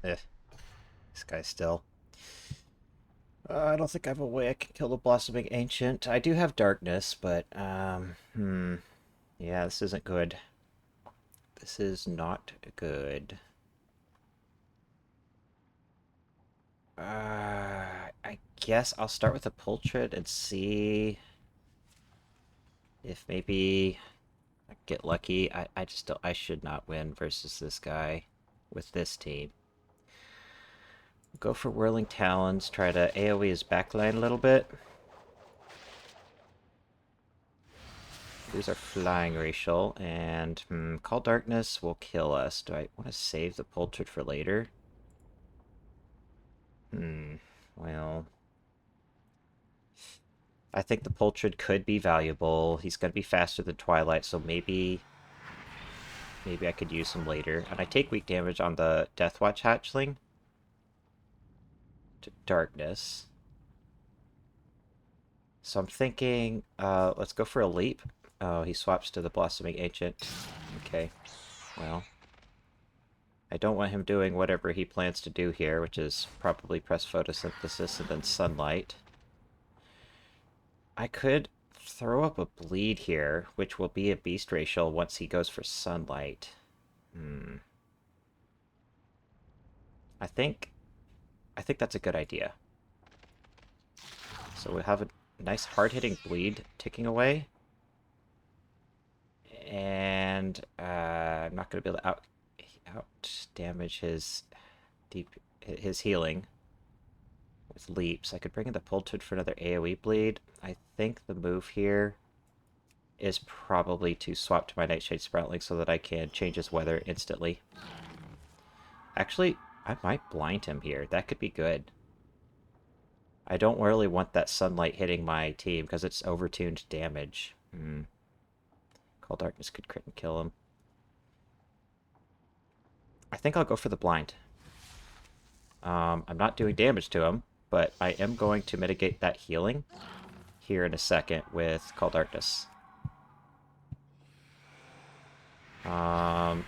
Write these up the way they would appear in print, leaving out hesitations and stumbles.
This guy's still... I don't think I have a way I can kill the Blossoming Ancient. I do have Darkness, but, yeah, this isn't good. This is not good. I guess I'll start with a Pultrid and see if maybe I get lucky. I just don't... I should not win versus this guy with this team. Go for Whirling Talons, try to AoE his backline a little bit. Lose our Flying Racial, and Call Darkness will kill us. Do I want to save the Pultrid for later? Well... I think the Pultrid could be valuable. He's going to be faster than Twilight, so maybe I could use him later. And I take weak damage on the Deathwatch Hatchling. To Darkness. So I'm thinking, let's go for a leap. Oh, he swaps to the Blossoming Ancient. Okay, well. I don't want him doing whatever he plans to do here, which is probably press photosynthesis and then sunlight. I could throw up a bleed here, which will be a beast racial once he goes for sunlight. I think that's a good idea. So we'll have a nice hard-hitting bleed ticking away. And I'm not going to be able to out damage his healing with leaps. I could bring in the Pultrid for another AoE bleed. I think the move here is probably to swap to my Nightshade Sproutling so that I can change his weather instantly. Actually, I might blind him here. That could be good. I don't really want that sunlight hitting my team because it's overtuned damage. Call Darkness could crit and kill him. I think I'll go for the blind. I'm not doing damage to him, but I am going to mitigate that healing here in a second with Call Darkness. Okay,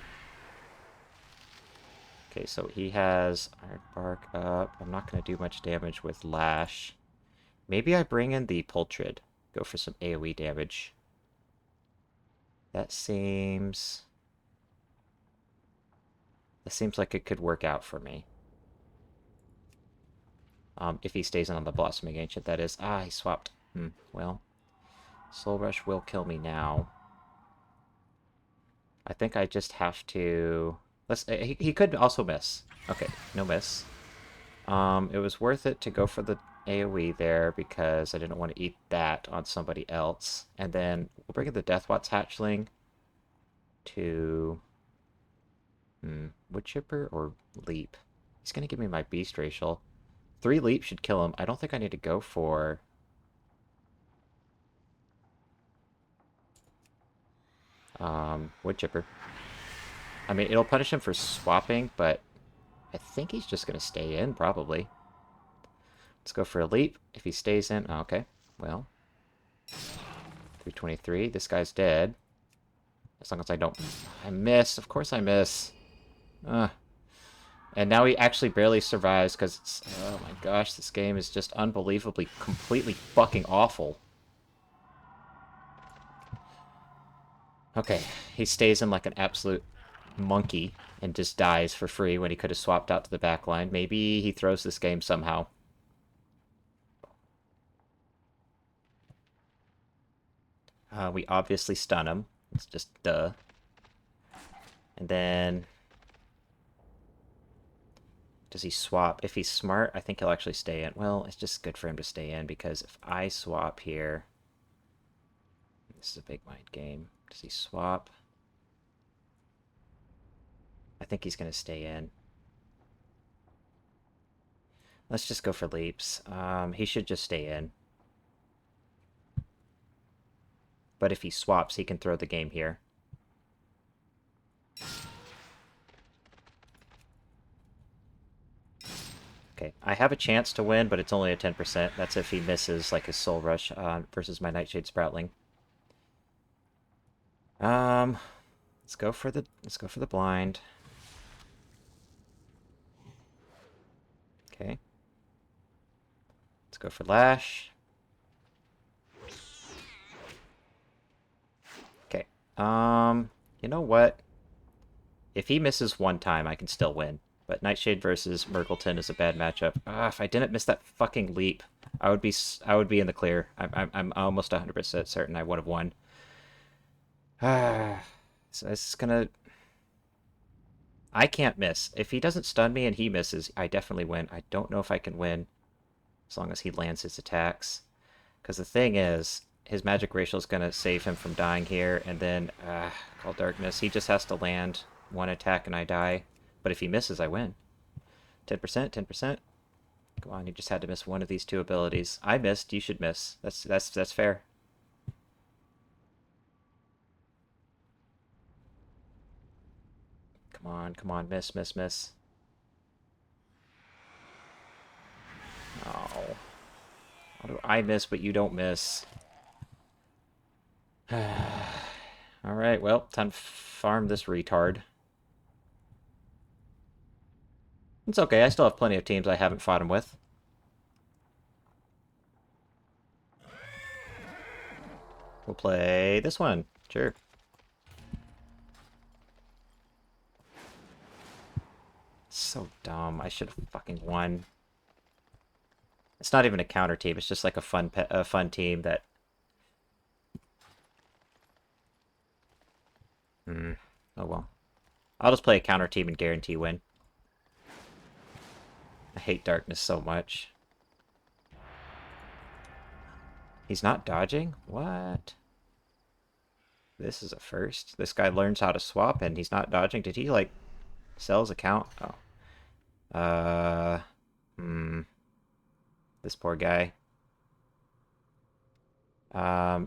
so he has Iron Bark up. I'm not going to do much damage with Lash. Maybe I bring in the Pultrid. Go for some AoE damage. That seems like it could work out for me. If he stays in on the Blossoming Ancient, that is. Ah, he swapped. Well, Soul Rush will kill me now. I think I just have to... He could also miss. Okay, no miss. It was worth it to go for the AoE there because I didn't want to eat that on somebody else. And then we'll bring in the Deathwatch Hatchling to... Wood Chipper or Leap? He's going to give me my Beast Racial. 3 Leap should kill him. I don't think I need to go for... Wood Chipper. I mean, it'll punish him for swapping, but I think he's just going to stay in, probably. Let's go for a leap. If he stays in... Oh, okay, well. 323. This guy's dead. As long as I don't... I miss. Of course I miss. And now he actually barely survives because it's... Oh my gosh, this game is just unbelievably, completely fucking awful. Okay, he stays in like an absolute monkey and just dies for free when he could have swapped out to the back line. Maybe he throws this game somehow. We obviously stun him. It's just duh. And then... Does he swap? If he's smart, I think he'll actually stay in. Well, it's just good for him to stay in because if I swap here... This is a big mind game. Does he swap? I think he's going to stay in. Let's just go for leaps. He should just stay in. But if he swaps, he can throw the game here. Okay, I have a chance to win, but it's only a 10%. That's if he misses like his Soul Rush versus my Nightshade Sproutling. Let's go for the blind. Okay. Let's go for Lash. Okay. You know what? If he misses one time, I can still win. But Nightshade versus Murkleton is a bad matchup. If I didn't miss that fucking leap, I would be in the clear. I'm almost 100% certain I would have won. So this is gonna. I can't miss. If he doesn't stun me and he misses, I definitely win. I don't know if I can win as long as he lands his attacks. Because the thing is, his magic racial is gonna save him from dying here, and then Call Darkness. He just has to land one attack and I die. But if he misses, I win. 10%, 10%. Come on, you just had to miss one of these two abilities. I missed, you should miss. That's fair. Come on, miss, miss, miss. Oh. How do I miss, but you don't miss? Alright, well, time to farm this retard. It's okay, I still have plenty of teams I haven't fought him with. We'll play this one. Sure. So dumb. I should have fucking won. It's not even a counter team. It's just like a fun team that... Oh well. I'll just play a counter team and guarantee win. I hate darkness so much. He's not dodging? What? This is a first. This guy learns how to swap and he's not dodging. Did he, like, sell his account? Oh. This poor guy.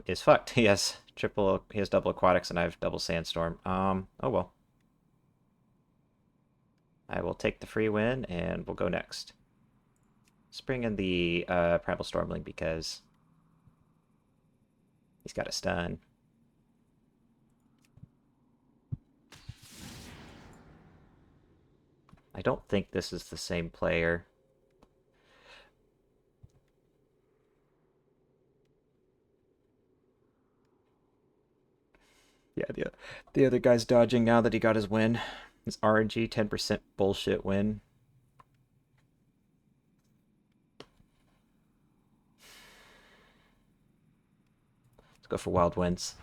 Is fucked. He has double aquatics and I have double sandstorm. Oh well. I will take the free win and we'll go next. Let's bring in the Primal Stormling because he's got a stun. I don't think this is the same player. Yeah, the other guy's dodging now that he got his win. His RNG 10% bullshit win. Let's go for Wild Winds.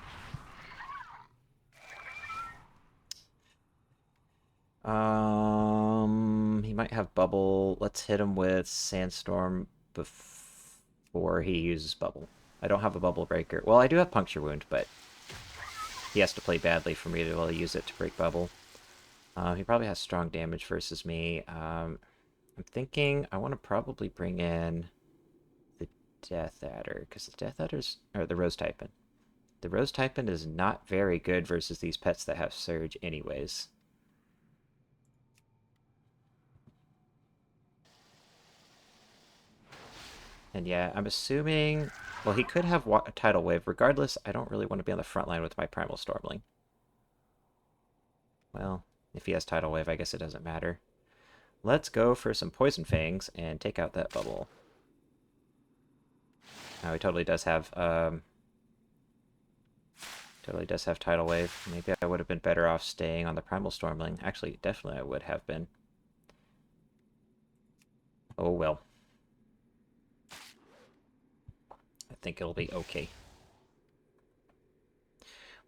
He might have Bubble. Let's hit him with Sandstorm before he uses Bubble. I don't have a Bubble Breaker. Well, I do have Puncture Wound, but he has to play badly for me to be able to use it to break Bubble. He probably has strong damage versus me. I'm thinking I want to probably bring in the Death Adder, because the Death Adder's... or the Rose Typin. The Rose Typin is not very good versus these pets that have Surge anyways. And yeah, I'm assuming... well, he could have a Tidal Wave. Regardless, I don't really want to be on the front line with my Primal Stormling. Well, if he has Tidal Wave, I guess it doesn't matter. Let's go for some Poison Fangs and take out that bubble. Now he totally does have Tidal Wave. Maybe I would have been better off staying on the Primal Stormling. Actually, definitely I would have been. Oh well. I think it'll be okay.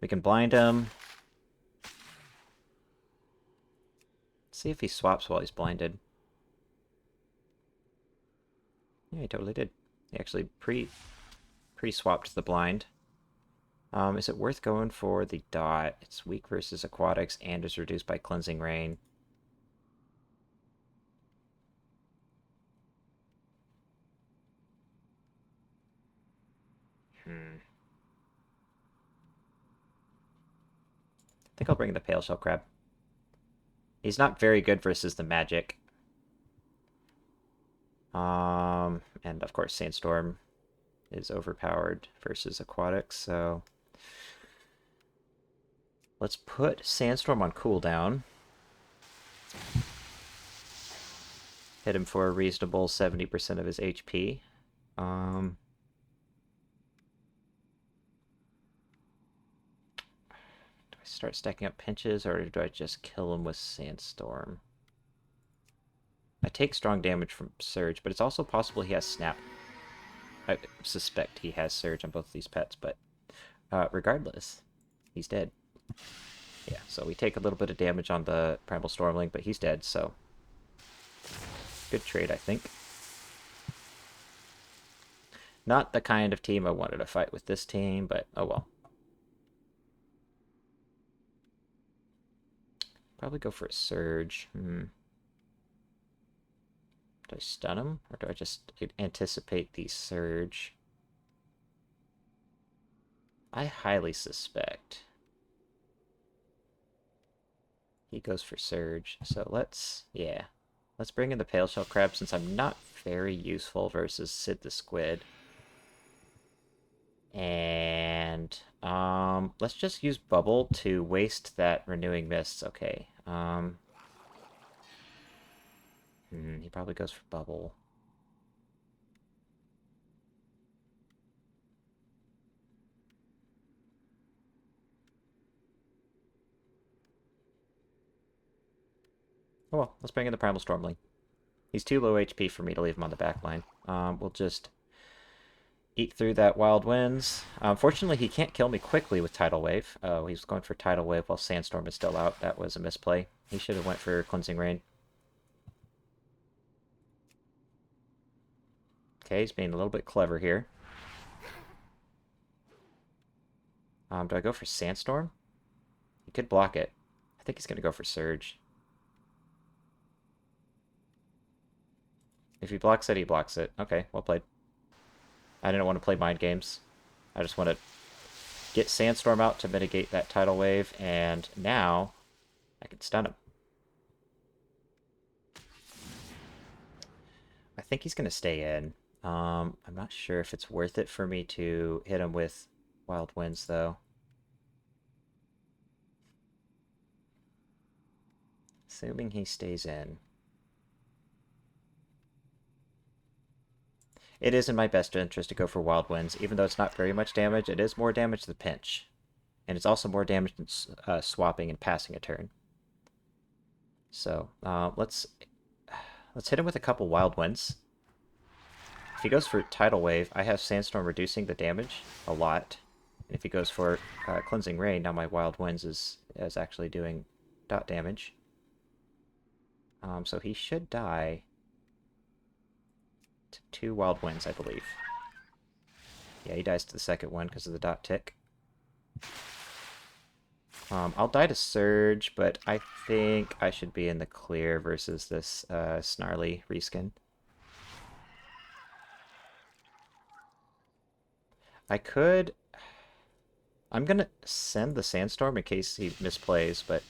We can blind him. See if he swaps while he's blinded. Yeah, he totally did. He actually pre-swapped the blind. Is it worth going for the dot? It's weak versus aquatics and is reduced by Cleansing Rain. I think I'll bring the Pale Shell Crab. He's not very good versus the magic. And of course Sandstorm is overpowered versus aquatics, so let's put Sandstorm on cooldown. hit him for a reasonable 70% of his HP. Do I start stacking up pinches, or do I just kill him with Sandstorm? I take strong damage from Surge, but it's also possible he has Snap. I suspect he has Surge on both of these pets, but regardless, he's dead. Yeah, so we take a little bit of damage on the Primal Stormling, but he's dead, so good trade, I think. Not the kind of team I wanted to fight with this team, but oh well. Probably go for a Surge. Do I stun him, or do I just anticipate the Surge? I highly suspect he goes for Surge, so let's bring in the Pale Shell Crab since I'm not very useful versus Sid the Squid. And let's just use Bubble to waste that Renewing Mists. Okay. He probably goes for Bubble. Oh well, let's bring in the Primal Stormling. He's too low HP for me to leave him on the back line. We'll just eat through that Wild Winds. Fortunately, he can't kill me quickly with Tidal Wave. Oh, he's going for Tidal Wave while Sandstorm is still out. That was a misplay. He should have went for Cleansing Rain. Okay, he's being a little bit clever here. Do I go for Sandstorm? He could block it. I think he's going to go for Surge. If he blocks it, he blocks it. Okay, well played. I didn't want to play mind games. I just want to get Sandstorm out to mitigate that Tidal Wave, and now I can stun him. I think he's going to stay in. I'm not sure if it's worth it for me to hit him with Wild Winds, though. Assuming he stays in. It is in my best interest to go for Wild Winds, even though it's not very much damage. It is more damage than Pinch. And it's also more damage than swapping and passing a turn. So, let's hit him with a couple Wild Winds. If he goes for Tidal Wave, I have Sandstorm reducing the damage a lot. And if he goes for Cleansing Rain, now my Wild Winds is actually doing dot damage. So he should die to 2 Wild Winds, I believe. Yeah, he dies to the second one because of the dot tick. I'll die to Surge, but I think I should be in the clear versus this snarly reskin. I could... I'm gonna send the Sandstorm in case he misplays, but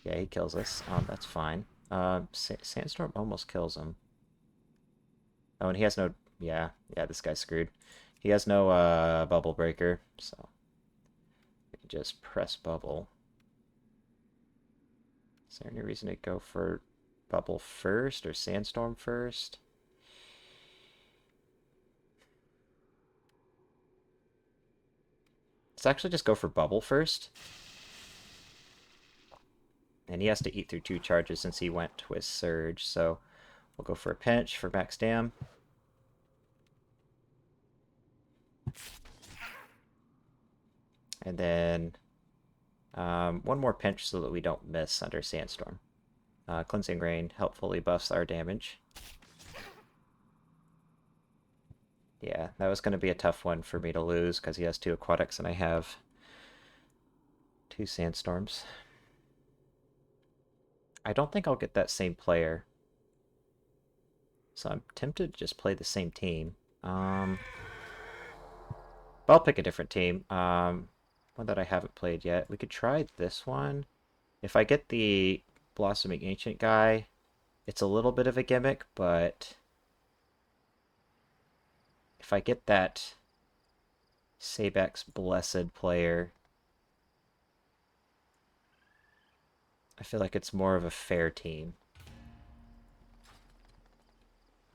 yeah, he kills us. That's fine. Sandstorm almost kills him. Oh, and he has no... Yeah, this guy's screwed. He has no Bubble Breaker, so... we can just press Bubble. Is there any reason to go for Bubble first or Sandstorm first? Let's actually just go for Bubble first. And he has to eat through 2 charges since he went with Surge, so we'll go for a pinch for max dam. And then one more pinch so that we don't miss under Sandstorm. Cleansing Rain helpfully buffs our damage. Yeah, that was going to be a tough one for me to lose because he has 2 Aquatics and I have 2 Sandstorms. I don't think I'll get that same player. So I'm tempted to just play the same team. But I'll pick a different team. One that I haven't played yet. We could try this one. If I get the Blossoming Ancient guy, it's a little bit of a gimmick, but if I get that Sabek's Blessed player, I feel like it's more of a fair team.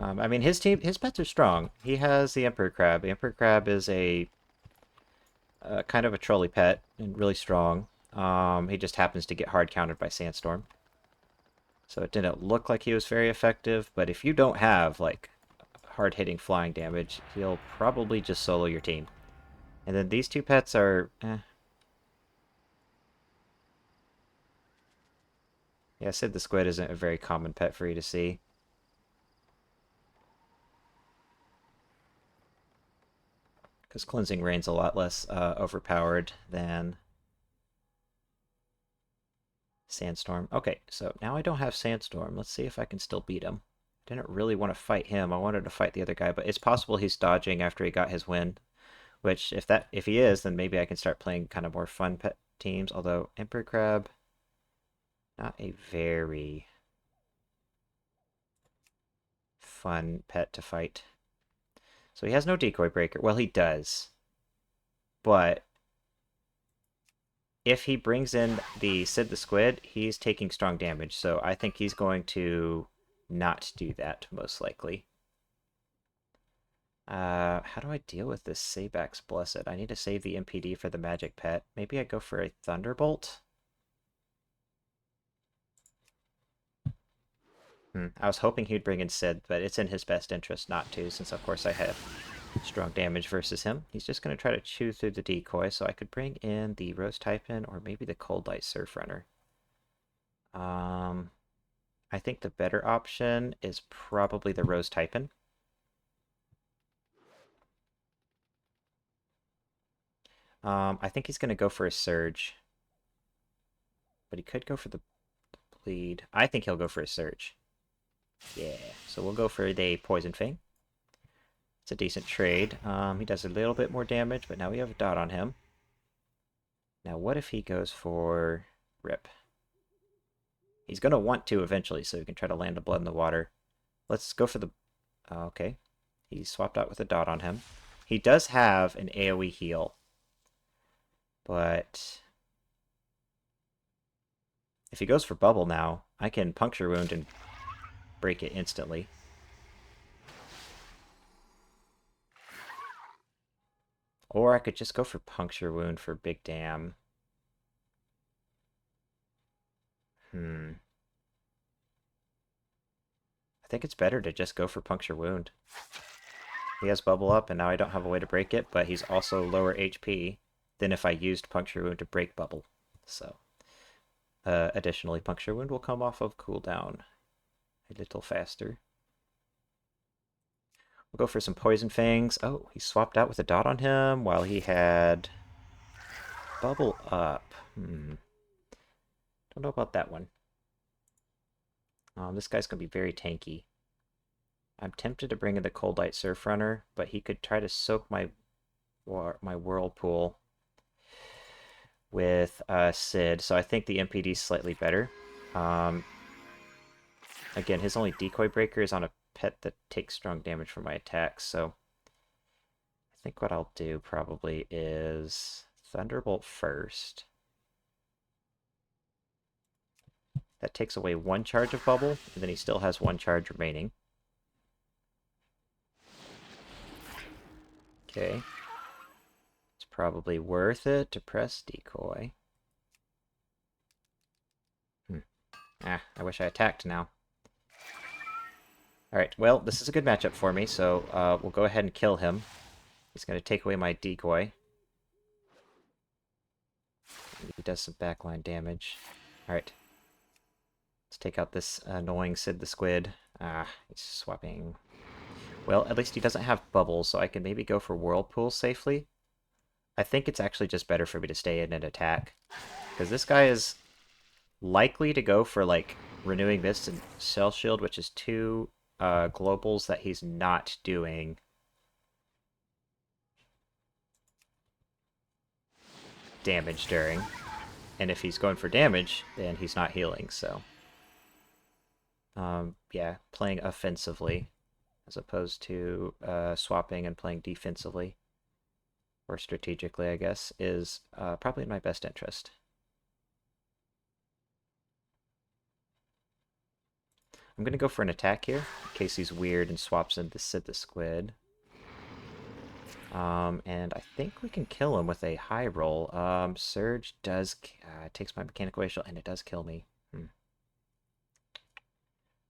I mean, his pets are strong. He has the Emperor Crab. The Emperor Crab is a kind of a trolley pet and really strong. He just happens to get hard countered by Sandstorm. So it didn't look like he was very effective, but if you don't have, like, hard-hitting flying damage, he'll probably just solo your team. And then these two pets are, Yeah, Sid the Squid isn't a very common pet for you to see. Because Cleansing Rain's a lot less overpowered than Sandstorm. Okay, so now I don't have Sandstorm. Let's see if I can still beat him. Didn't really want to fight him. I wanted to fight the other guy, but it's possible he's dodging after he got his win. Which, if he is, then maybe I can start playing kind of more fun pet teams. Although Emperor Crab, not a very fun pet to fight. So he has no decoy breaker. Well, he does. But if he brings in the Sid the Squid, he's taking strong damage. So I think he's going to not do that, most likely. How do I deal with this Sabax Blessed? I need to save the MPD for the magic pet. Maybe I go for a Thunderbolt? I was hoping he'd bring in Sid, but it's in his best interest not to, since of course I have strong damage versus him. He's just going to try to chew through the decoy, so I could bring in the Rose Typin or maybe the Cold Light Surf Runner. I think the better option is probably the Rose Typin. I think he's going to go for a Surge. But he could go for the Bleed. I think he'll go for a Surge. Yeah, so we'll go for the Poison Fang. It's a decent trade. He does a little bit more damage, but now we have a dot on him. Now what if he goes for Rip? He's going to want to eventually, so he can try to land a Blood in the Water. Let's go for the... okay. He swapped out with a dot on him. He does have an AoE heal. But if he goes for Bubble now, I can Puncture Wound and break it instantly. Or I could just go for Puncture Wound for Big Dam. I think it's better to just go for Puncture Wound. He has Bubble up, and now I don't have a way to break it, but he's also lower HP than if I used Puncture Wound to break Bubble. So, additionally, Puncture Wound will come off of cooldown a little faster. We'll go for some Poison Fangs. Oh, he swapped out with a dot on him while he had Bubble up. Don't know about that one. This guy's going to be very tanky. I'm tempted to bring in the Cold Light Surf Runner, but he could try to soak my Whirlpool with Sid, so I think the MPD is slightly better. Again, his only decoy breaker is on a pet that takes strong damage from my attacks, so I think what I'll do probably is Thunderbolt first. That takes away one charge of Bubble, and then he still has one charge remaining. Okay. It's probably worth it to press decoy. I wish I attacked now. Alright, well, this is a good matchup for me, so we'll go ahead and kill him. He's going to take away my decoy. He does some backline damage. Alright. Let's take out this annoying Sid the Squid. He's swapping. Well, at least he doesn't have bubbles, so I can maybe go for Whirlpool safely. I think it's actually just better for me to stay in and attack. Because this guy is likely to go for, like, Renewing Mist and Shell Shield, which is two globals that he's not doing. Damage during. And if he's going for damage, then he's not healing, so... yeah, playing offensively, as opposed to swapping and playing defensively, or strategically, I guess, is probably in my best interest. I'm going to go for an attack here, in case he's weird and swaps into Sid the Squid. And I think we can kill him with a high roll. Surge does takes my mechanical racial, and it does kill me.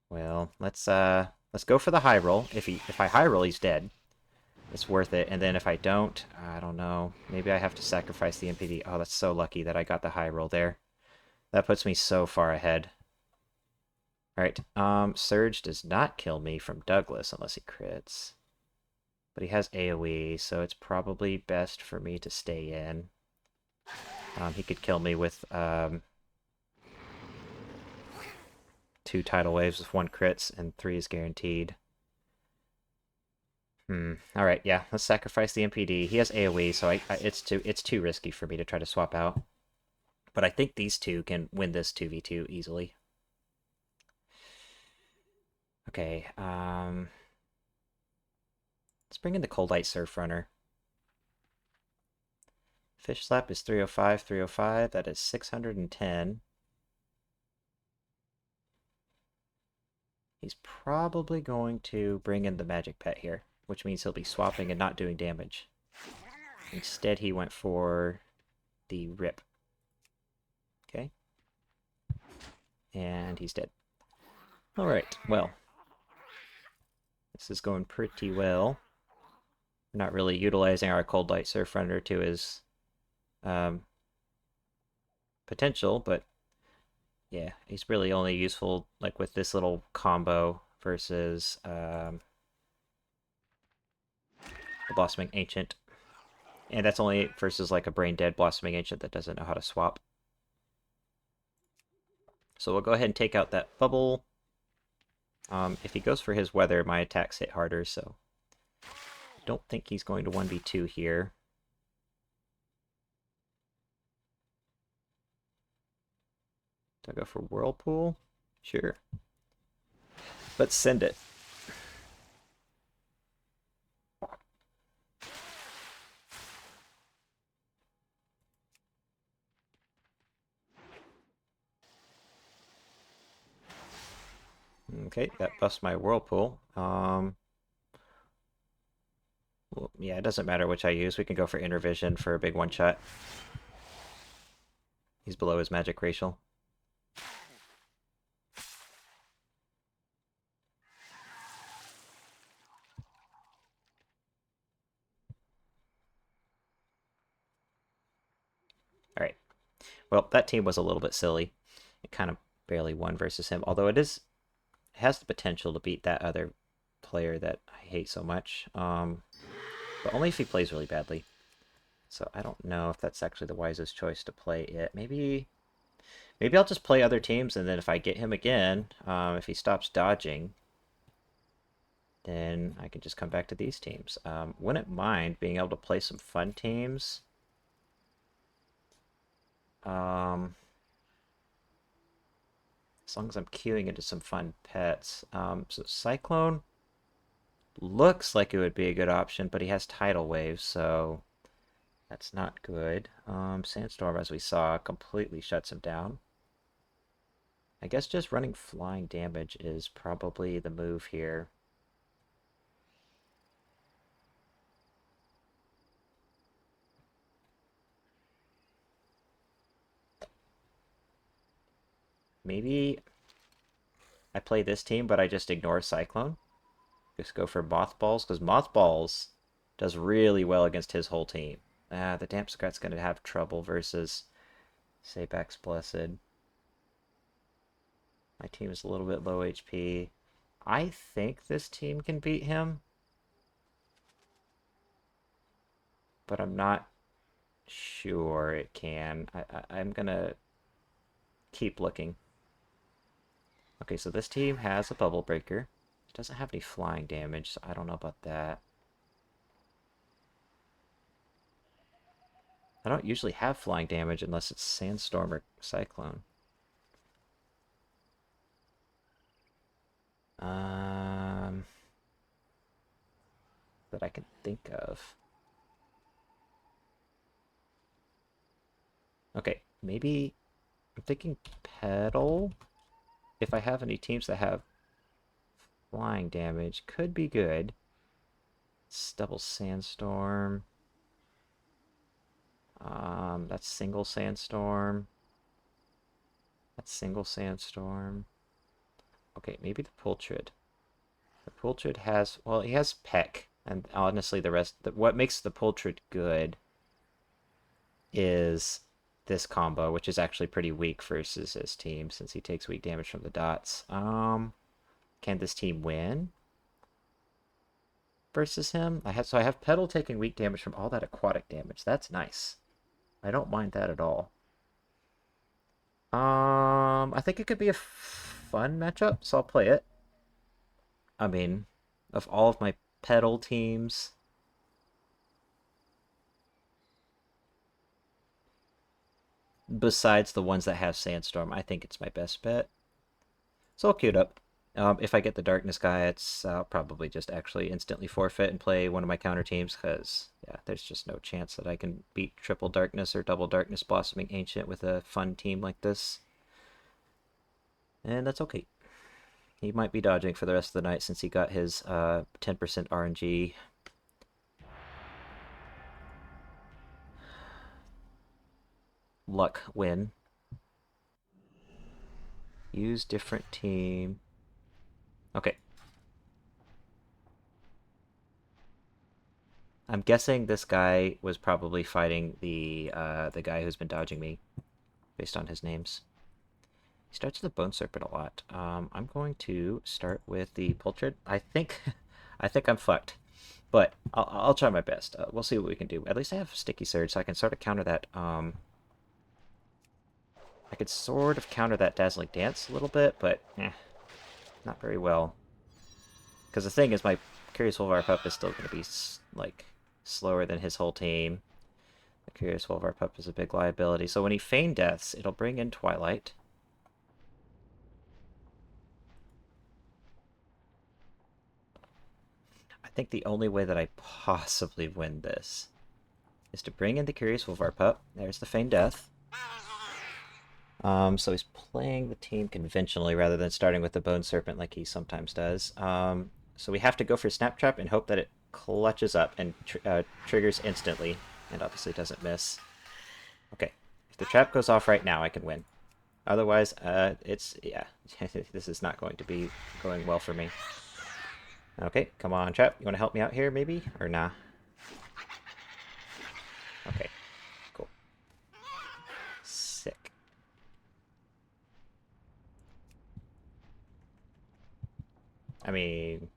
Well, let's go for the high roll. If I high roll, he's dead. It's worth it. And then if I don't, I don't know. Maybe I have to sacrifice the MPD. Oh, that's so lucky that I got the high roll there. That puts me so far ahead. Alright, Surge does not kill me from Douglas unless he crits. But he has AoE, so it's probably best for me to stay in. He could kill me with 2 tidal waves with 1 crits, and 3 is guaranteed. Alright, yeah, let's sacrifice the MPD. He has AoE, so it's too risky for me to try to swap out. But I think these two can win this 2v2 easily. Okay, let's bring in the Coldite Surf Runner. Fish Slap is 305, 305. That is 610. He's probably going to bring in the Magic Pet here, which means he'll be swapping and not doing damage. Instead, he went for the Rip. Okay. And he's dead. Alright, well. This is going pretty well. We're not really utilizing our Coldite Surf Runner to his potential, but yeah, he's really only useful like with this little combo versus the Blossoming Ancient. And that's only versus like a brain dead Blossoming Ancient that doesn't know how to swap. So we'll go ahead and take out that bubble. If he goes for his weather, my attacks hit harder, so I don't think he's going to 1v2 here. Do I go for Whirlpool? Sure. Let's send it. Okay, that busts my Whirlpool. Well, yeah, it doesn't matter which I use. We can go for Inner Vision for a big one-shot. He's below his magic racial. Alright. Well, that team was a little bit silly. It kind of barely won versus him, although it has the potential to beat that other player that I hate so much. But only if he plays really badly. So I don't know if that's actually the wisest choice to play it. Maybe I'll just play other teams, and then if I get him again, if he stops dodging, then I can just come back to these teams. Wouldn't mind being able to play some fun teams. As long as I'm queuing into some fun pets. So Cyclone looks like it would be a good option, but he has tidal waves, so that's not good. Sandstorm, as we saw, completely shuts him down. I guess just running flying damage is probably the move here. Maybe I play this team, but I just ignore Cyclone. Just go for Mothballs, because Mothballs does really well against his whole team. The Damp Scrat's going to have trouble versus Sabak's Blessed. My team is a little bit low HP. I think this team can beat him. But I'm not sure it can. I'm going to keep looking. Okay, so this team has a Bubble Breaker. It doesn't have any flying damage, so I don't know about that. I don't usually have flying damage unless it's Sandstorm or Cyclone. That I can think of. Okay, maybe I'm thinking Petal. If I have any teams that have flying damage. Could be good. It's double sandstorm. That's single sandstorm. That's single sandstorm. Okay, maybe the Pultrid. The Pultrid has, well, he has Peck, and honestly, the rest, what makes the Pultrid good is this combo, which is actually pretty weak versus his team, since he takes weak damage from the dots. Can this team win versus him? So I have Petal taking weak damage from all that aquatic damage. That's nice. I don't mind that at all. I think it could be a fun matchup, so I'll play it. I mean, of all of my Petal teams, besides the ones that have Sandstorm, I think it's my best bet. So I'll queue it up. If I get the Darkness guy, it's probably just actually instantly forfeit and play one of my counter teams, because, yeah, there's just no chance that I can beat triple Darkness or double Darkness Blossoming Ancient with a fun team like this. And that's okay. He might be dodging for the rest of the night since he got his 10% RNG. Luck win. Use different team. Okay. I'm guessing this guy was probably fighting the guy who's been dodging me, based on his names. He starts with the Bone Serpent a lot. I'm going to start with the Pultrid. I think I'm fucked, but I'll try my best. We'll see what we can do. At least I have Sticky Surge, so I can sort of counter that. I could sort of counter that Dazzling Dance a little bit, but not very well. Because the thing is, my Curious Wolvar Pup is still going to be like slower than his whole team. The Curious Wolvar Pup is a big liability. So when he Feign Deaths, it'll bring in Twilight. I think the only way that I possibly win this is to bring in the Curious Wolvar Pup. There's the Feign Death. So he's playing the team conventionally rather than starting with the Bone Serpent like he sometimes does. So we have to go for Snap Trap and hope that it clutches up and triggers instantly, and obviously doesn't miss. Okay, if the trap goes off right now, I can win. Otherwise, yeah, this is not going to be going well for me. Okay, come on, trap. You want to help me out here, maybe? Or nah? Okay, cool. Sick. I mean,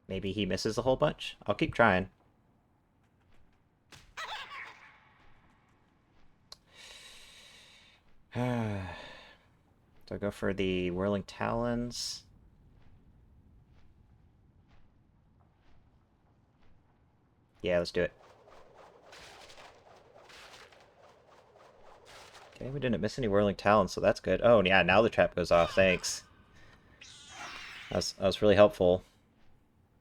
maybe he misses a whole bunch? I'll keep trying. So I go for the Whirling Talons. Yeah, let's do it. Okay, we didn't miss any Whirling Talons, so that's good. Oh, yeah, now the trap goes off. Thanks. That was really helpful.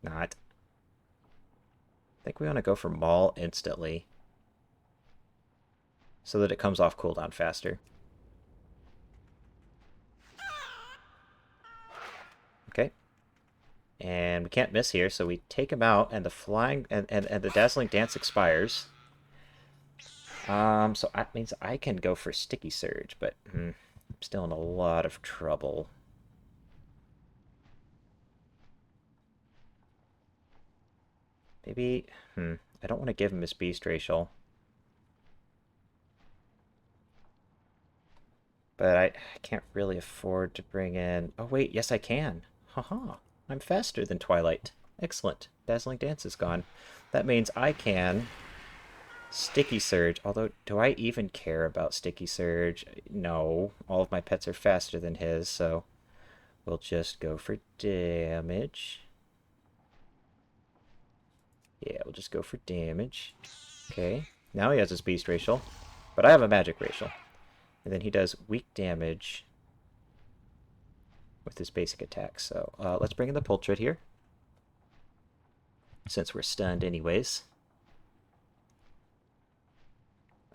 Not. I think we want to go for Maul instantly, so that it comes off cooldown faster. Okay. And we can't miss here, so we take him out, and the flying and the Dazzling Dance expires. So that means I can go for Sticky Surge, but I'm still in a lot of trouble. Maybe, I don't want to give him his Beast Racial. But I can't really afford to bring in... Oh, wait, yes I can. Haha, I'm faster than Twilight. Excellent. Dazzling Dance is gone. That means I can Sticky Surge. Although, do I even care about Sticky Surge? No. All of my pets are faster than his, so we'll just go for damage. Yeah, we'll just go for damage. Okay. Now he has his Beast Racial, but I have a Magic Racial. And then he does weak damage with his basic attack. So let's bring in the Pultrid here, since we're stunned anyways.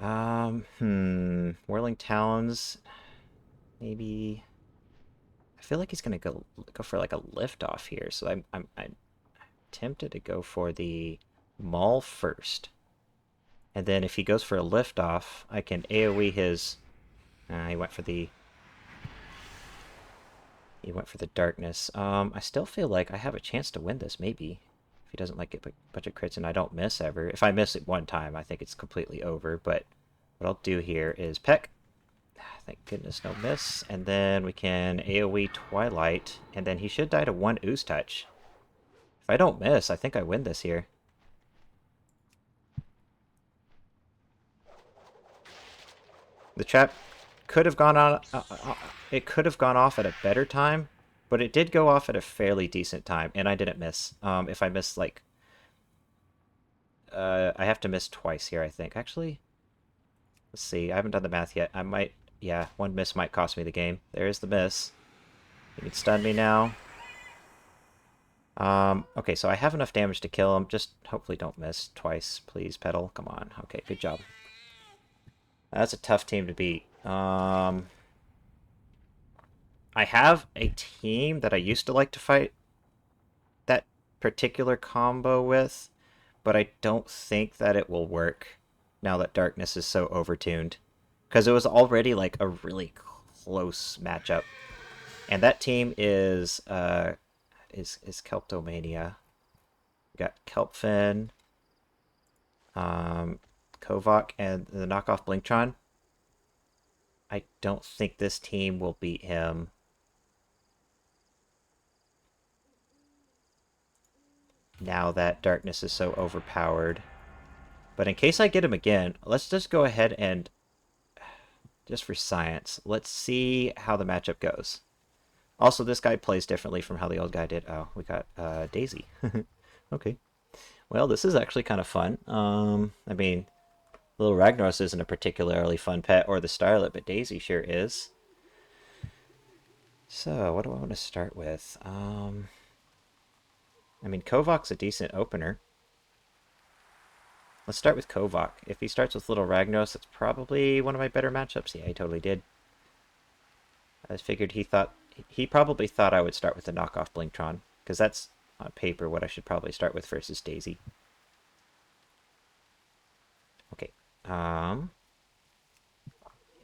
Whirling Talons. Maybe... I feel like he's gonna go for like a lift off here, so I'm tempted to go for the maul first. And then if he goes for a lift off, I can AoE his... he went for the... He went for the darkness. I still feel like I have a chance to win this, maybe. If he doesn't like get a bunch of crits and I don't miss ever. If I miss it one time, I think it's completely over. But what I'll do here is peck. Thank goodness, no miss. And then we can AoE Twilight. And then he should die to one Ooze Touch. If I don't miss, I think I win this here. The trap could have gone on. It could have gone off at a better time, but it did go off at a fairly decent time, and I didn't miss. If I missed, like, I have to miss twice here, I think. Actually, let's see. I haven't done the math yet. I might, yeah, one miss might cost me the game. There's the miss. You can stun me now. Okay, so I have enough damage to kill him. Just hopefully don't miss twice, please, Petal. Come on. Okay, good job. That's a tough team to beat. I have a team that I used to like to fight that particular combo with, but I don't think that it will work now that Darkness is so overtuned. Because it was already like a really close matchup. And that team is Kelptomania. We got Kelpfin, Kovok, and the knockoff Blinktron. I don't think this team will beat him. Now that Darkness is so overpowered. But in case I get him again, let's just go ahead and, just for science, let's see how the matchup goes. Also, this guy plays differently from how the old guy did. Oh, we got Daisy. Okay. Well, this is actually kind of fun. I mean, little Ragnaros isn't a particularly fun pet, or the Starlet, but Daisy sure is. So, what do I want to start with? I mean, Kovok's a decent opener. Let's start with Kovok. If he starts with Little Ragnaros, that's probably one of my better matchups. Yeah, he totally did. I figured he probably thought I would start with the knockoff Blinktron, because that's on paper what I should probably start with versus Daisy. Okay. You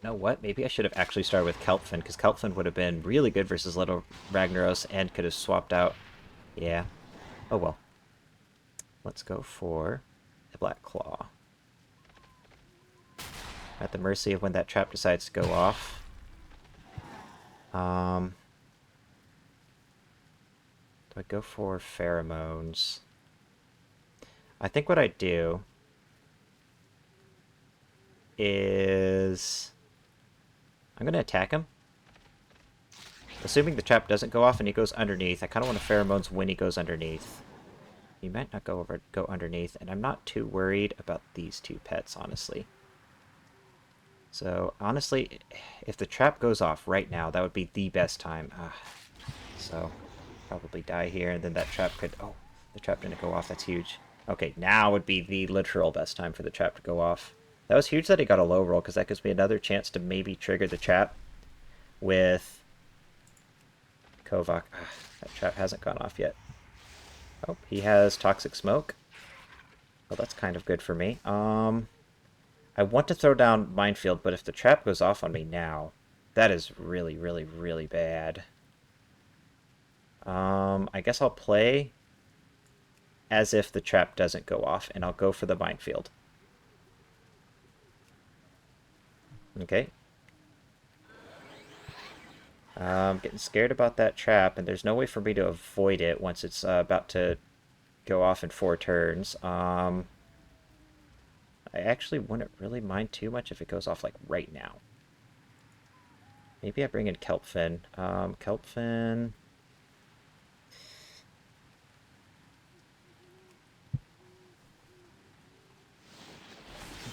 know what? Maybe I should have actually started with Kelpfin, because Kelpfin would have been really good versus Little Ragnaros and could have swapped out. Yeah. Oh well. Let's go for a Black Claw. At the mercy of when that trap decides to go off. Do I go for pheromones? I think what I do is I'm going to attack him. Assuming the trap doesn't go off and he goes underneath, I kind of want to pheromones when he goes underneath. He might not go underneath, and I'm not too worried about these two pets, honestly. So, honestly, if the trap goes off right now, that would be the best time. So, probably die here, and then that trap could... Oh, the trap didn't go off. That's huge. Okay, now would be the literal best time for the trap to go off. That was huge that he got a low roll, because that gives me another chance to maybe trigger the trap with Kovok. That trap hasn't gone off yet. Oh, he has Toxic Smoke. Well, that's kind of good for me. I want to throw down Minefield, but if the trap goes off on me now, that is really, really, really bad. I guess I'll play as if the trap doesn't go off, and I'll go for the Minefield. Okay. I'm getting scared about that trap, and there's no way for me to avoid it once it's about to go off in 4 turns. I actually wouldn't really mind too much if it goes off, like, right now. Maybe I bring in Kelpfin. Kelpfin...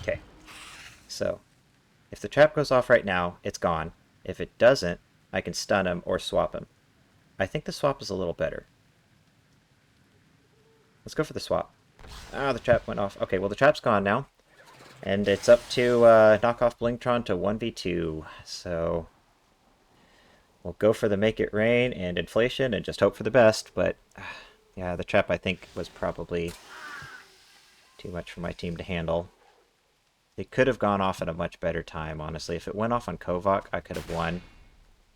Okay. So, if the trap goes off right now, it's gone. If it doesn't, I can stun him or swap him. I think the swap is a little better. Let's go for the swap. Ah, the trap went off. Okay, well the trap's gone now. And it's up to knock off Blinktron to 1v2. So we'll go for the make it rain and inflation and just hope for the best, but yeah, the trap I think was probably too much for my team to handle. It could have gone off at a much better time, honestly. If it went off on Kovok, I could have won.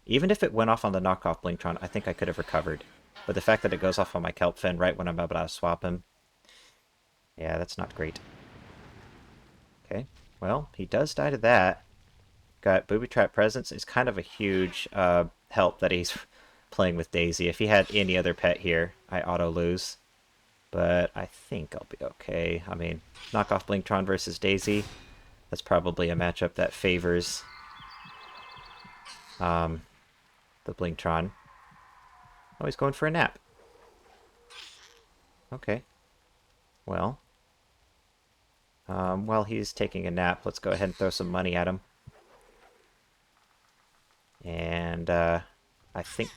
Even if it went off on the knockoff Blingtron, I think I could have recovered. But the fact that it goes off on my Kelpfin right when I'm about to swap him, yeah, that's not great. Okay, well, he does die to that. Got Booby Trap Presence. It's kind of a huge help that he's playing with Daisy. If he had any other pet here, I auto-lose. But I think I'll be okay. I mean, knockoff Blingtron versus Daisy. That's probably a matchup that favors the Blingtron. Oh, he's going for a nap. Okay. Well, while he's taking a nap, let's go ahead and throw some money at him. And I think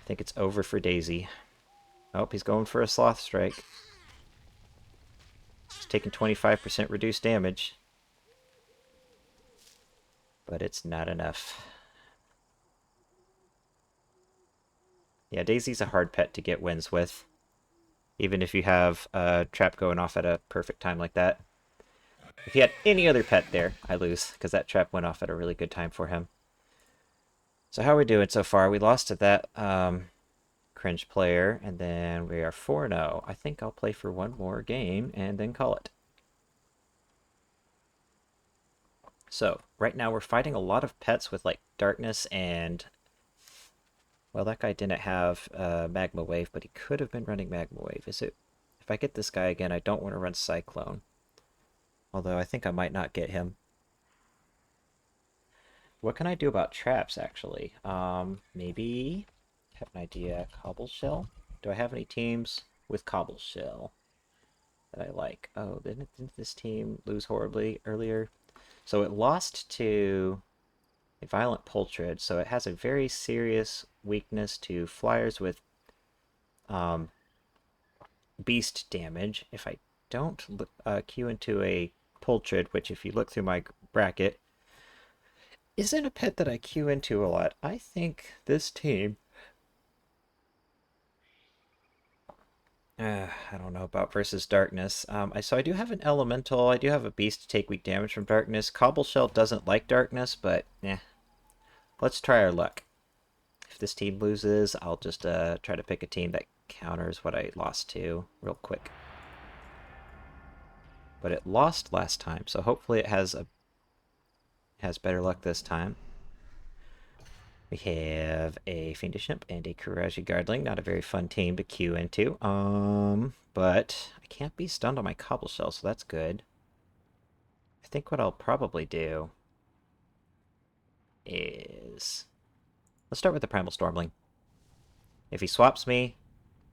it's over for Daisy. Oh, he's going for a Sloth Strike. He's taking 25% reduced damage. But it's not enough. Yeah, Daisy's a hard pet to get wins with. Even if you have a trap going off at a perfect time like that. If he had any other pet there, I lose, because that trap went off at a really good time for him. So how are we doing so far? We lost to that cringe player, and then we are 4-0. I think I'll play for one more game and then call it. So, right now we're fighting a lot of pets with, like, Darkness and... Well, that guy didn't have Magma Wave, but he could have been running Magma Wave. Is it... If I get this guy again, I don't want to run Cyclone. Although I think I might not get him. What can I do about traps, actually? Maybe... I have an idea. Cobbleshell? Do I have any teams with Cobbleshell that I like? Oh, didn't this team lose horribly earlier? So it lost to a Violent Poultrid, so it has a very serious weakness to flyers with beast damage. If I don't queue into a Poultrid, which if you look through my bracket, isn't a pet that I queue into a lot, I think this team... I don't know about versus Darkness. So I do have an Elemental. I do have a Beast to take weak damage from Darkness. Cobbleshell doesn't like Darkness, but let's try our luck. If this team loses, I'll just try to pick a team that counters what I lost to real quick. But it lost last time, so hopefully it has better luck this time. We have a Fiendish Imp and a Kuraji Guardling. Not a very fun team to queue into. But I can't be stunned on my Cobbleshell, so that's good. I think what I'll probably do is... Let's start with the Primal Stormling. If he swaps me,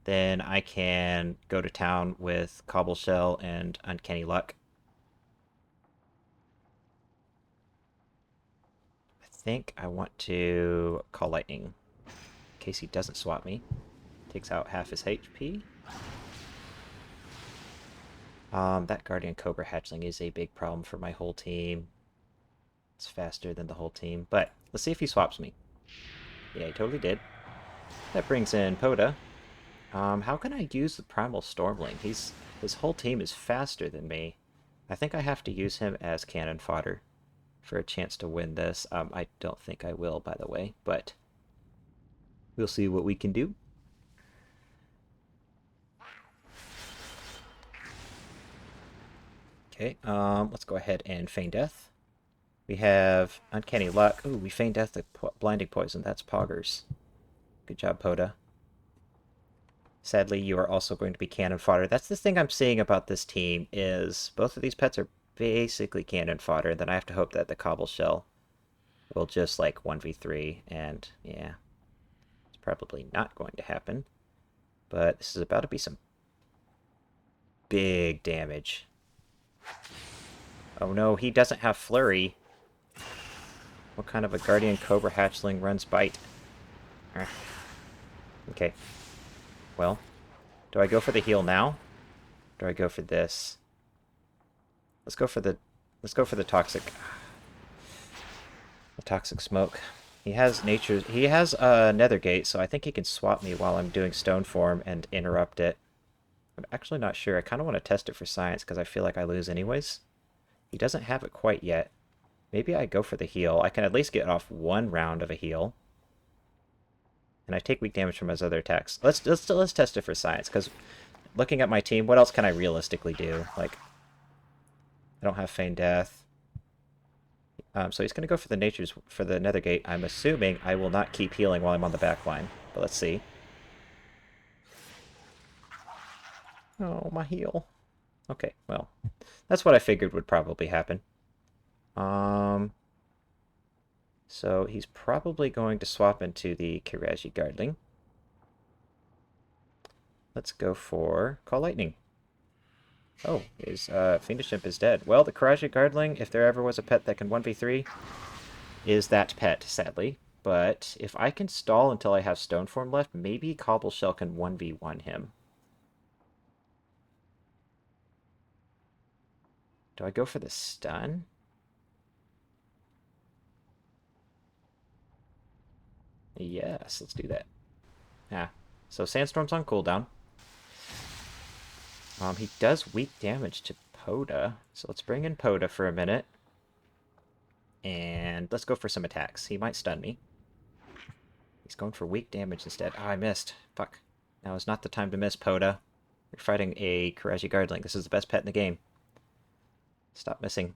then I can go to town with Cobbleshell and Uncanny Luck. I think I want to call Lightning in case he doesn't swap me. Takes out half his HP. That Guardian Cobra Hatchling is a big problem for my whole team. It's faster than the whole team, but let's see if he swaps me. Yeah, he totally did. That brings in Poda. How can I use the Primal Stormling? His whole team is faster than me. I think I have to use him as cannon fodder for a chance to win this. I don't think I will, by the way, but we'll see what we can do. Okay, let's go ahead and Feign Death. We have Uncanny Luck. Ooh, we Feign Death the Blinding Poison. That's Poggers. Good job, Poda. Sadly, you are also going to be cannon fodder. That's the thing I'm seeing about this team, is both of these pets are basically cannon fodder, and then I have to hope that the Cobbleshell will just, like, 1v3, and, yeah. It's probably not going to happen. But this is about to be some big damage. Oh no, he doesn't have Flurry. What kind of a Guardian Cobra Hatchling runs Bite? Okay. Well, do I go for the heal now? Or do I go for this? Let's go for the toxic smoke. He has Nethergate, so I think he can swap me while I'm doing Stone Form and interrupt it. I'm actually not sure. I kind of want to test it for science because I feel like I lose anyways. He doesn't have it quite yet. Maybe I go for the heal. I can at least get off one round of a heal. And I take weak damage from his other attacks. Let's test it for science, because looking at my team, what else can I realistically do? Like, I don't have Feign Death. So he's going to go for the Nethergate. I'm assuming I will not keep healing while I'm on the back line. But let's see. Oh, my heal. Okay, well, that's what I figured would probably happen. So he's probably going to swap into the Kiraji Guardling. Let's go for Call Lightning. Oh, his Fiendish Imp is dead. Well, the Kiraji Guardling, if there ever was a pet that can 1v3, is that pet, sadly. But if I can stall until I have Stoneform left, maybe Cobbleshell can 1v1 him. Do I go for the stun? Yes, let's do that. Ah, so Sandstorm's on cooldown. He does weak damage to Poda, so let's bring in Poda for a minute. And let's go for some attacks. He might stun me. He's going for weak damage instead. Oh, I missed. Fuck. Now is not the time to miss, Poda. You're fighting a Kiraji Guardling. This is the best pet in the game. Stop missing.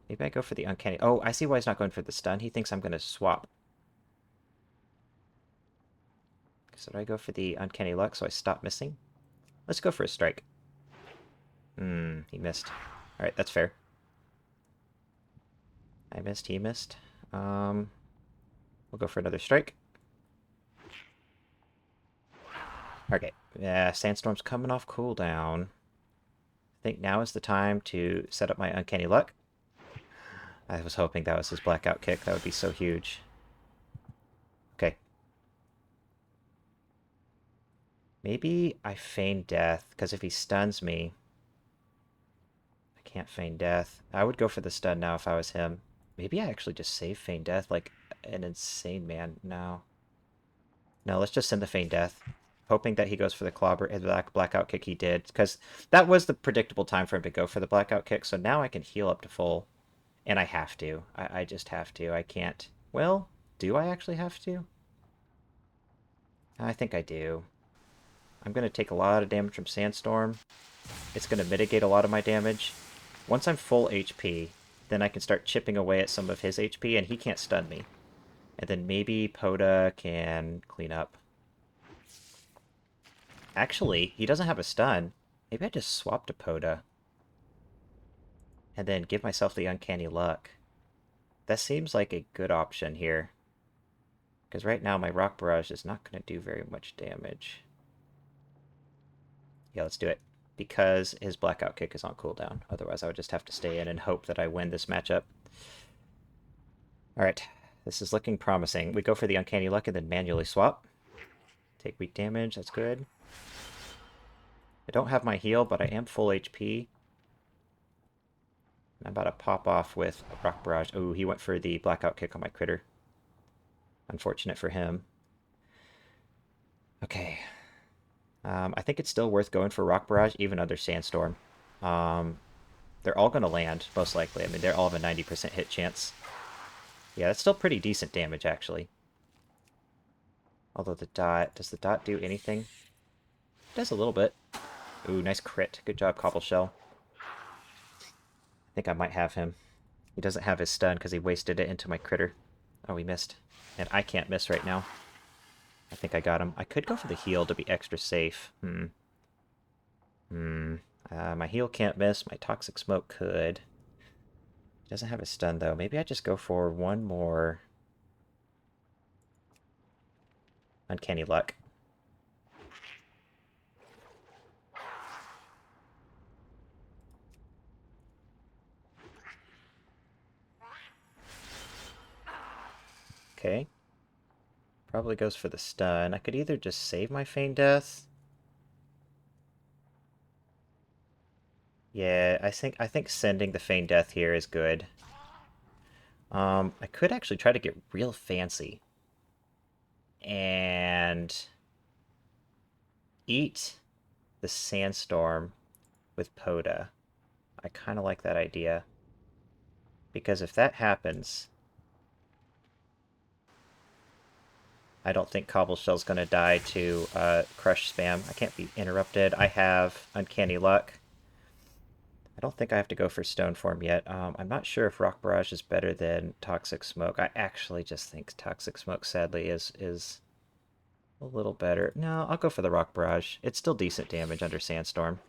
Maybe I go for the Uncanny... Oh, I see why he's not going for the stun. He thinks I'm going to swap. So do I go for the Uncanny Luck so I stop missing? Let's go for a strike. He missed. Alright, that's fair. I missed, he missed. We'll go for another strike. Okay, yeah, Sandstorm's coming off cooldown. I think now is the time to set up my Uncanny Luck. I was hoping that was his Blackout Kick. That would be so huge. Okay. Maybe I feign death, because if he stuns me... I can't feign death. I would go for the stun now if I was him. Maybe I actually just save feign death like an insane man. No. No, let's just send the feign death. Hoping that he goes for the clobber, the blackout kick he did, because that was the predictable time for him to go for the blackout kick, so now I can heal up to full. And I have to. I just have to. I can't... Well, do I actually have to? I think I do. I'm going to take a lot of damage from Sandstorm. It's going to mitigate a lot of my damage. Once I'm full HP, then I can start chipping away at some of his HP, and he can't stun me. And then maybe Poda can clean up. Actually, he doesn't have a stun. Maybe I just swap to Poda. And then give myself the Uncanny Luck. That seems like a good option here. Because right now my Rock Barrage is not going to do very much damage. Yeah, let's do it. Because his Blackout Kick is on cooldown. Otherwise I would just have to stay in and hope that I win this matchup. Alright, this is looking promising. We go for the Uncanny Luck and then manually swap. Take weak damage, that's good. I don't have my heal, but I am full HP. I'm about to pop off with a Rock Barrage. Oh, he went for the Blackout Kick on my critter. Unfortunate for him. Okay. I think it's still worth going for Rock Barrage, even under Sandstorm. They're all going to land, most likely. I mean, they're all have a 90% hit chance. Yeah, that's still pretty decent damage, actually. Although the dot... Does the dot do anything? It does a little bit. Ooh, nice crit. Good job, Cobbleshell. I think I might have him. He doesn't have his stun because he wasted it into my critter. Oh, he missed. And I can't miss right now. I think I got him. I could go for the heal to be extra safe. My heal can't miss. My Toxic Smoke could. He doesn't have a stun, though. Maybe I just go for one more Uncanny Luck. Okay. Probably goes for the stun. I could either just save my Feign Death. Yeah, I think sending the Feign Death here is good. I could actually try to get real fancy and eat the sandstorm with Poda. I kind of like that idea. Because if that happens, I don't think Cobbleshell's going to die to Crush Spam. I can't be interrupted. I have Uncanny Luck. I don't think I have to go for Stone Form yet. I'm not sure if Rock Barrage is better than Toxic Smoke. I actually just think Toxic Smoke, sadly, is a little better. No, I'll go for the Rock Barrage. It's still decent damage under Sandstorm.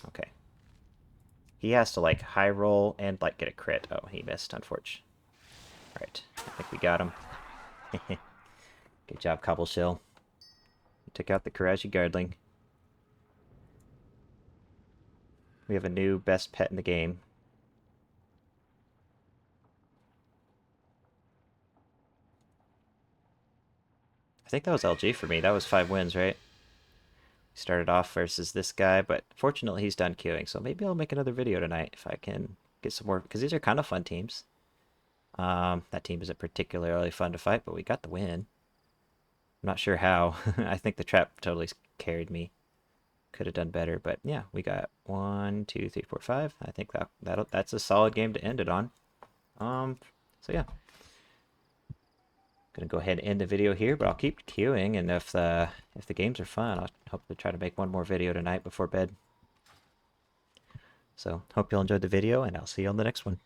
Okay. He has to, like, high roll and, like, get a crit. Oh, he missed, unfortunately. Alright, I think we got him. Good job, Cobbleshell. Took out the Karaji Guardling. We have a new best pet in the game. I think that was LG for me. That was 5 wins, right? Started off versus this guy, but fortunately he's done queuing, so maybe I'll make another video tonight if I can get some more, because these are kind of fun teams. That team isn't particularly fun to fight, but we got the win. I'm not sure how. I think the trap totally carried me. Could have done better, but yeah, we got 1, 2, 3, 4, 5. I think that's a solid game to end it on. So yeah. Gonna go ahead and end the video here, but I'll keep queuing, and if the games are fun, I'll hopefully try to make one more video tonight before bed. So, hope you all enjoyed the video, and I'll see you on the next one.